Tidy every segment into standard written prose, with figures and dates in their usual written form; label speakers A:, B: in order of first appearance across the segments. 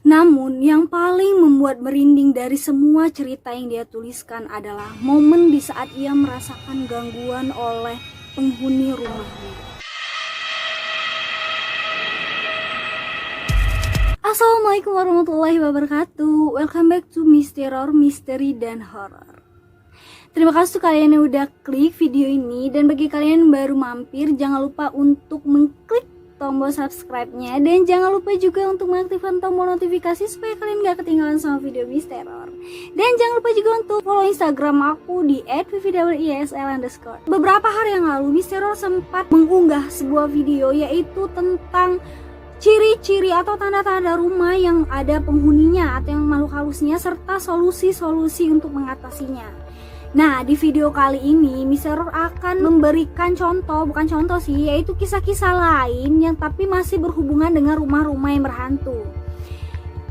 A: Namun yang paling membuat merinding dari semua cerita yang dia tuliskan adalah momen di saat ia merasakan gangguan oleh penghuni rumahnya. Assalamualaikum warahmatullahi wabarakatuh. Welcome back to Misteror, Misteri dan Horror. Terima kasih kalian yang udah klik video ini, dan bagi kalian yang baru mampir jangan lupa untuk mengklik tombol subscribe-nya dan jangan lupa juga untuk mengaktifkan tombol notifikasi supaya kalian gak ketinggalan sama video Misteror. Dan jangan lupa juga untuk follow Instagram aku di @vvwisl_. Beberapa hari yang lalu Misteror sempat mengunggah sebuah video yaitu tentang ciri-ciri atau tanda-tanda rumah yang ada penghuninya atau yang makhluk halusnya serta solusi-solusi untuk mengatasinya. Nah, di video kali ini Misteror akan memberikan bukan contoh sih, yaitu kisah-kisah lain yang tapi masih berhubungan dengan rumah-rumah yang berhantu.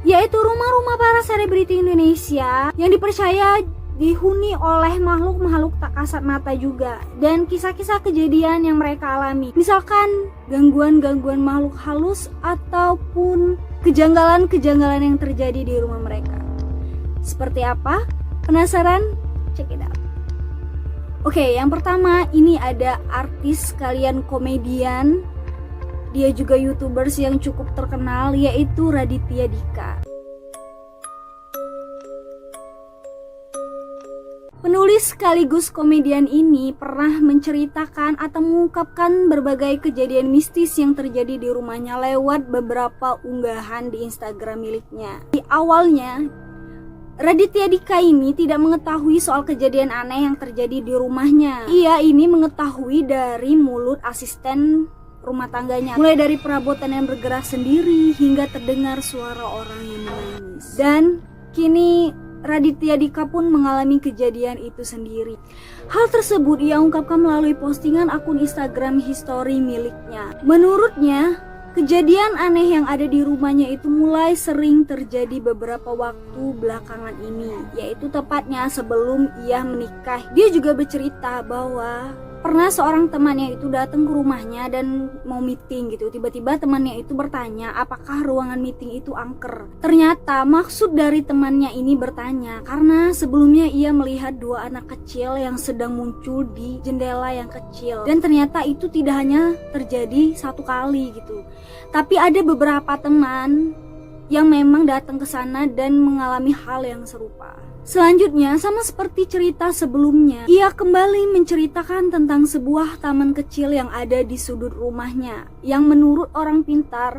A: Yaitu rumah-rumah para selebriti Indonesia yang dipercaya dihuni oleh makhluk-makhluk tak kasat mata juga, dan kisah-kisah kejadian yang mereka alami. Misalkan gangguan-gangguan makhluk halus ataupun kejanggalan-kejanggalan yang terjadi di rumah mereka. Seperti apa? Penasaran? Check it out. Oke, yang pertama ini ada artis sekalian komedian. Dia juga YouTubers yang cukup terkenal, yaitu Raditya Dika. Penulis sekaligus komedian ini pernah menceritakan atau mengungkapkan berbagai kejadian mistis yang terjadi di rumahnya lewat beberapa unggahan di Instagram miliknya. Di awalnya Raditya Dika ini tidak mengetahui soal kejadian aneh yang terjadi di rumahnya. Ia ini mengetahui dari mulut asisten rumah tangganya, mulai dari perabotan yang bergerak sendiri hingga terdengar suara orang yang menangis. Dan kini Raditya Dika pun mengalami kejadian itu sendiri. Hal tersebut ia ungkapkan melalui postingan akun Instagram history miliknya. Menurutnya, kejadian aneh yang ada di rumahnya itu mulai sering terjadi beberapa waktu belakangan ini, yaitu tepatnya sebelum ia menikah. Dia juga bercerita bahwa pernah seorang temannya itu datang ke rumahnya dan mau meeting gitu. Tiba-tiba temannya itu bertanya apakah ruangan meeting itu angker. Ternyata maksud dari temannya ini bertanya karena sebelumnya ia melihat dua anak kecil yang sedang muncul di jendela yang kecil. Dan ternyata itu tidak hanya terjadi satu kali gitu, tapi ada beberapa teman yang memang datang ke sana dan mengalami hal yang serupa. Selanjutnya, sama seperti cerita sebelumnya, ia kembali menceritakan tentang sebuah taman kecil yang ada di sudut rumahnya, yang menurut orang pintar,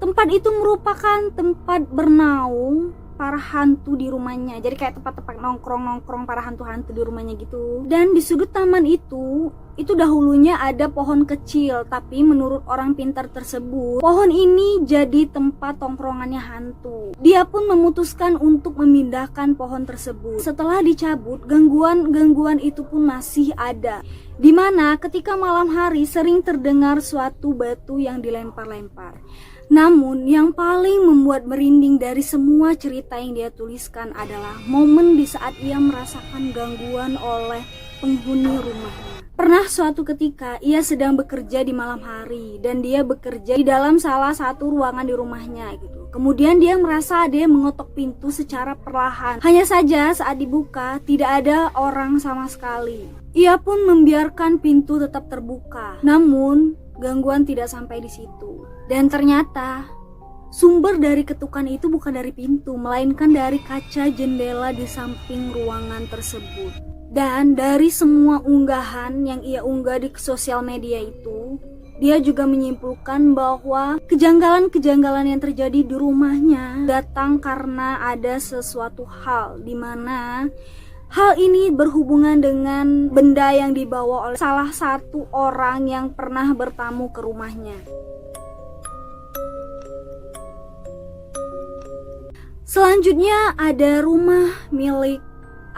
A: tempat itu merupakan tempat bernaung para hantu di rumahnya. Jadi kayak tempat-tempat nongkrong para hantu-hantu di rumahnya gitu. Dan di sudut taman itu dahulunya ada pohon kecil, tapi menurut orang pintar tersebut, pohon ini jadi tempat tongkrongannya hantu. Dia pun memutuskan untuk memindahkan pohon tersebut. Setelah dicabut, gangguan itu pun masih ada. Dimana ketika malam hari sering terdengar suatu batu yang dilempar-lempar. Namun yang paling membuat merinding dari semua cerita yang dia tuliskan adalah momen di saat ia merasakan gangguan oleh penghuni rumahnya. Pernah suatu ketika ia sedang bekerja di malam hari dan dia bekerja di dalam salah satu ruangan di rumahnya gitu. Kemudian dia merasa ada yang mengetok pintu secara perlahan. Hanya saja saat dibuka tidak ada orang sama sekali. Ia pun membiarkan pintu tetap terbuka. Namun gangguan tidak sampai di situ. Dan ternyata sumber dari ketukan itu bukan dari pintu, melainkan dari kaca jendela di samping ruangan tersebut. Dan dari semua unggahan yang ia unggah di sosial media itu, dia juga menyimpulkan bahwa kejanggalan-kejanggalan yang terjadi di rumahnya datang karena ada sesuatu hal di mana hal ini berhubungan dengan benda yang dibawa oleh salah satu orang yang pernah bertamu ke rumahnya. Selanjutnya ada rumah milik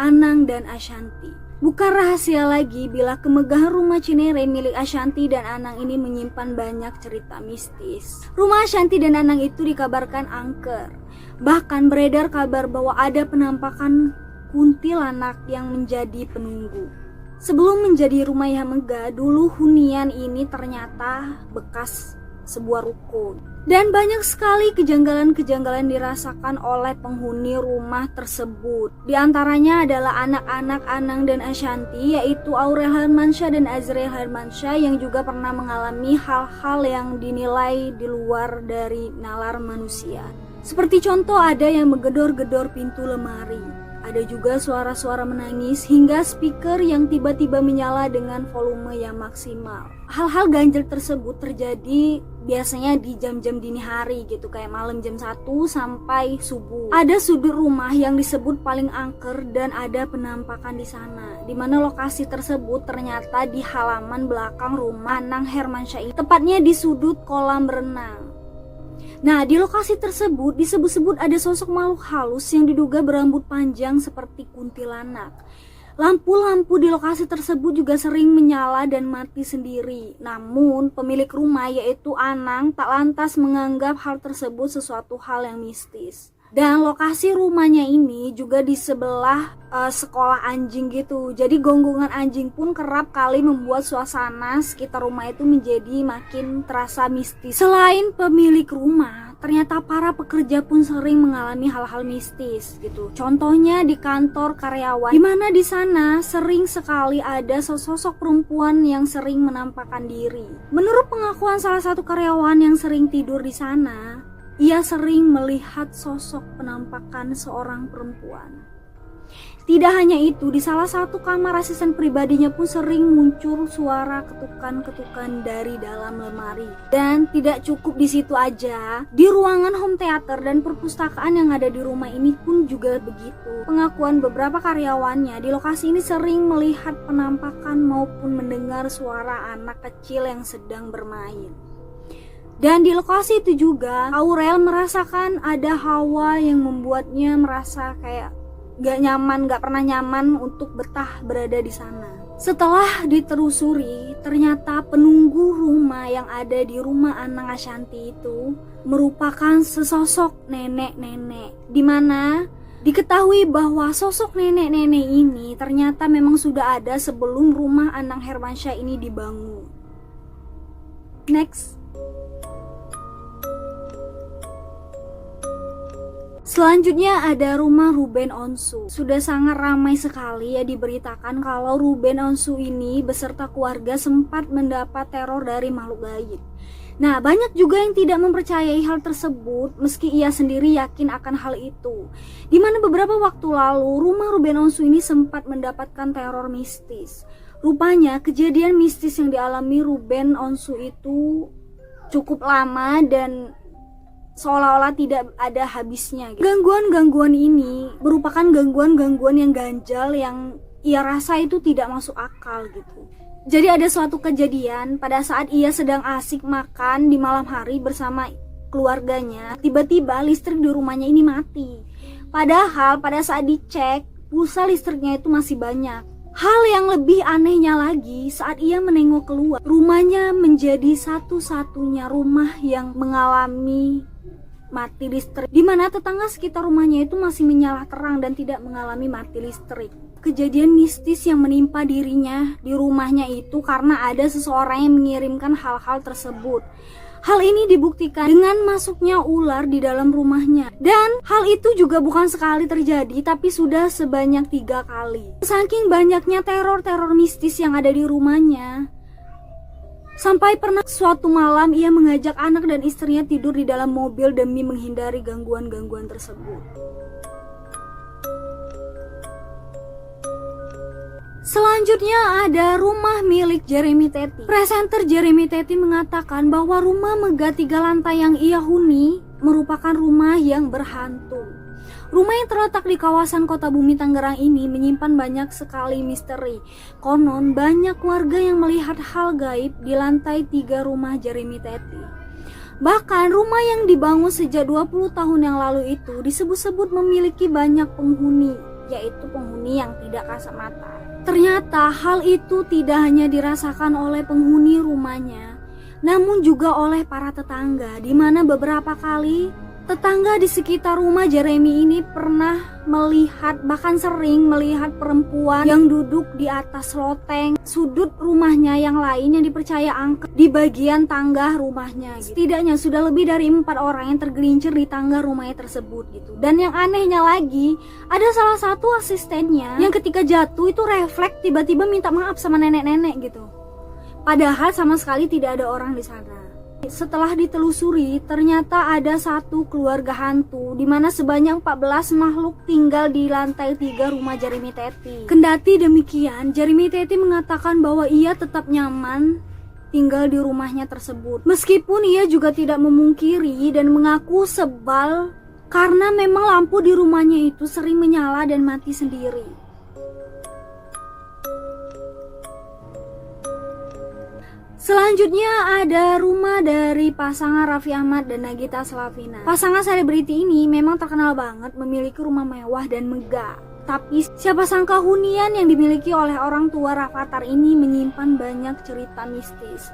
A: Anang dan Ashanti. Bukan rahasia lagi bila kemegahan rumah Cinere milik Ashanti dan Anang ini menyimpan banyak cerita mistis. Rumah Ashanti dan Anang itu dikabarkan angker. Bahkan beredar kabar bahwa ada penampakan kuntilanak yang menjadi penunggu. Sebelum menjadi rumah yang megah, dulu hunian ini ternyata bekas sebuah ruko. Dan banyak sekali kejanggalan-kejanggalan dirasakan oleh penghuni rumah tersebut. Di antaranya adalah anak-anak Anang dan Ashanti, yaitu Aurel Hermansyah dan Azriel Hermansyah, yang juga pernah mengalami hal-hal yang dinilai di luar dari nalar manusia. Seperti contoh, ada yang menggedor-gedor pintu lemari. Ada juga suara-suara menangis hingga speaker yang tiba-tiba menyala dengan volume yang maksimal. Hal-hal ganjil tersebut terjadi biasanya di jam-jam dini hari gitu, kayak malam jam 1 sampai subuh. Ada sudut rumah yang disebut paling angker dan ada penampakan di sana, di mana lokasi tersebut ternyata di halaman belakang rumah Anang Hermansyah, tepatnya di sudut kolam renang. Nah, di lokasi tersebut disebut-sebut ada sosok makhluk halus yang diduga berambut panjang seperti kuntilanak. Lampu-lampu di lokasi tersebut juga sering menyala dan mati sendiri. Namun, pemilik rumah yaitu Anang tak lantas menganggap hal tersebut sesuatu hal yang mistis. Dan lokasi rumahnya ini juga di sebelah sekolah anjing gitu. Jadi gonggongan anjing pun kerap kali membuat suasana sekitar rumah itu menjadi makin terasa mistis. Selain pemilik rumah, ternyata para pekerja pun sering mengalami hal-hal mistis gitu. Contohnya di kantor karyawan, di mana di sana sering sekali ada sosok perempuan yang sering menampakkan diri. Menurut pengakuan salah satu karyawan yang sering tidur di sana, ia sering melihat sosok penampakan seorang perempuan. Tidak hanya itu, di salah satu kamar asisten pribadinya pun sering muncul suara ketukan-ketukan dari dalam lemari. Dan tidak cukup di situ aja, di ruangan home theater dan perpustakaan yang ada di rumah ini pun juga begitu. Pengakuan beberapa karyawannya, di lokasi ini sering melihat penampakan maupun mendengar suara anak kecil yang sedang bermain. Dan di lokasi itu juga Aurel merasakan ada hawa yang membuatnya merasa kayak gak pernah nyaman untuk betah berada di sana. Setelah ditelusuri, ternyata penunggu rumah yang ada di rumah Anang Ashanti itu merupakan sesosok nenek-nenek, di mana diketahui bahwa sosok nenek-nenek ini ternyata memang sudah ada sebelum rumah Anang Hermansyah ini dibangun. Next. Selanjutnya ada rumah Ruben Onsu. Sudah sangat ramai sekali ya diberitakan kalau Ruben Onsu ini beserta keluarga sempat mendapat teror dari makhluk gaib. Nah, banyak juga yang tidak mempercayai hal tersebut meski ia sendiri yakin akan hal itu. Di mana beberapa waktu lalu rumah Ruben Onsu ini sempat mendapatkan teror mistis. Rupanya kejadian mistis yang dialami Ruben Onsu itu cukup lama dan seolah-olah tidak ada habisnya gitu. Gangguan-gangguan ini merupakan gangguan-gangguan yang ganjal yang ia rasa itu tidak masuk akal gitu. Jadi ada suatu kejadian pada saat ia sedang asik makan di malam hari bersama keluarganya, tiba-tiba listrik di rumahnya ini mati. Padahal pada saat dicek, pulsa listriknya itu masih banyak. Hal yang lebih anehnya lagi, saat ia menengok keluar, rumahnya menjadi satu-satunya rumah yang mengalami mati listrik, di mana tetangga sekitar rumahnya itu masih menyala terang dan tidak mengalami mati listrik. Kejadian mistis yang menimpa dirinya di rumahnya itu karena ada seseorang yang mengirimkan hal-hal tersebut. Hal ini dibuktikan dengan masuknya ular di dalam rumahnya. Dan hal itu juga bukan sekali terjadi, tapi sudah sebanyak 3 kali. Saking banyaknya teror-teror mistis yang ada di rumahnya, sampai pernah suatu malam ia mengajak anak dan istrinya tidur di dalam mobil demi menghindari gangguan-gangguan tersebut. Selanjutnya ada rumah milik Jeremy Teti. Presenter Jeremy Teti mengatakan bahwa rumah megah 3 lantai yang ia huni merupakan rumah yang berhantu. Rumah yang terletak di kawasan Kota Bumi Tangerang ini menyimpan banyak sekali misteri. Konon banyak warga yang melihat hal gaib di lantai 3 rumah Jeremy Teti. Bahkan rumah yang dibangun sejak 20 tahun yang lalu itu disebut-sebut memiliki banyak penghuni, yaitu penghuni yang tidak kasat mata. Ternyata hal itu tidak hanya dirasakan oleh penghuni rumahnya, namun juga oleh para tetangga, di mana beberapa kali Tetangga di sekitar rumah Jeremy ini pernah melihat, bahkan sering melihat perempuan yang duduk di atas loteng sudut rumahnya yang lain yang dipercaya angker di bagian tangga rumahnya gitu. Setidaknya sudah lebih dari 4 orang yang tergelincir di tangga rumahnya tersebut gitu. Dan yang anehnya lagi, ada salah satu asistennya yang ketika jatuh itu refleks tiba-tiba minta maaf sama nenek-nenek gitu. Padahal sama sekali tidak ada orang di sana. Setelah ditelusuri, ternyata ada satu keluarga hantu di mana sebanyak 14 makhluk tinggal di lantai 3 rumah Jeremy Teti. Kendati demikian, Jeremy Teti mengatakan bahwa ia tetap nyaman tinggal di rumahnya tersebut. Meskipun ia juga tidak memungkiri dan mengaku sebal karena memang lampu di rumahnya itu sering menyala dan mati sendiri. Selanjutnya ada rumah dari pasangan Raffi Ahmad dan Nagita Slavina. Pasangan selebriti ini memang terkenal banget memiliki rumah mewah dan megah. Tapi siapa sangka hunian yang dimiliki oleh orang tua Rafathar ini menyimpan banyak cerita mistis.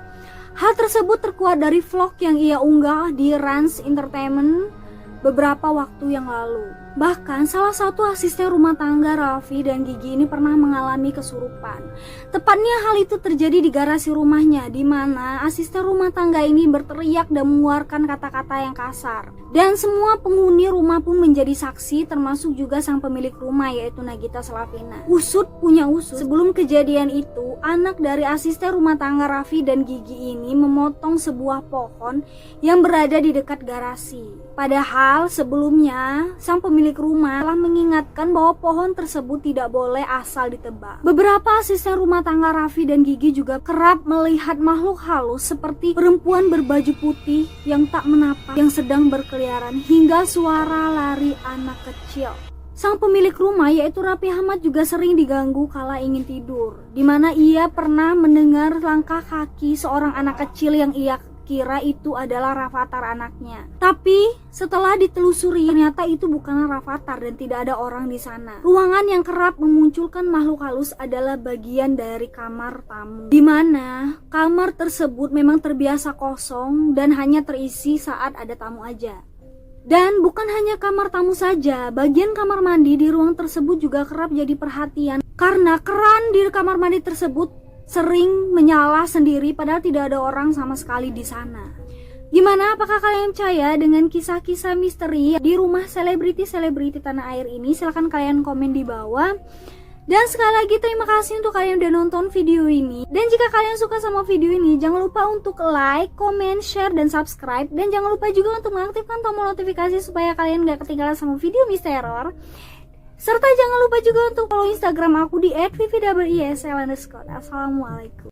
A: Hal tersebut terkuat dari vlog yang ia unggah di Rans Entertainment beberapa waktu yang lalu. Bahkan salah satu asisten rumah tangga Raffi dan Gigi ini pernah mengalami kesurupan. Tepatnya hal itu terjadi di garasi rumahnya, di mana asisten rumah tangga ini berteriak dan mengeluarkan kata-kata yang kasar. Dan semua penghuni rumah pun menjadi saksi, termasuk juga sang pemilik rumah yaitu Nagita Slavina. Usut punya usut, sebelum kejadian itu, anak dari asisten rumah tangga Raffi dan Gigi ini memotong sebuah pohon yang berada di dekat garasi. Padahal sebelumnya sang pemilik rumah telah mengingatkan bahwa pohon tersebut tidak boleh asal ditebang. Beberapa asisten rumah tangga Raffi dan Gigi juga kerap melihat makhluk halus seperti perempuan berbaju putih yang tak menapak yang sedang berkeliaran hingga suara lari anak kecil. Sang pemilik rumah yaitu Raffi Ahmad juga sering diganggu kala ingin tidur, di mana ia pernah mendengar langkah kaki seorang anak kecil yang ia kira itu adalah Rafathar anaknya. Tapi setelah ditelusuri ternyata itu bukanlah Rafathar dan tidak ada orang di sana. Ruangan yang kerap memunculkan makhluk halus adalah bagian dari kamar tamu, di mana kamar tersebut memang terbiasa kosong dan hanya terisi saat ada tamu aja. Dan bukan hanya kamar tamu saja, bagian kamar mandi di ruang tersebut juga kerap jadi perhatian karena keran di kamar mandi tersebut sering menyala sendiri padahal tidak ada orang sama sekali di sana. Gimana, apakah kalian percaya dengan kisah-kisah misteri di rumah selebriti-selebriti tanah air ini? Silahkan kalian komen di bawah. Dan sekali lagi terima kasih untuk kalian udah nonton video ini. Dan jika kalian suka sama video ini, jangan lupa untuk like, comment, share, dan subscribe. Dan jangan lupa juga untuk mengaktifkan tombol notifikasi supaya kalian gak ketinggalan sama video misteror. Serta jangan lupa juga untuk follow Instagram aku di @vividoublesl_. Assalamualaikum.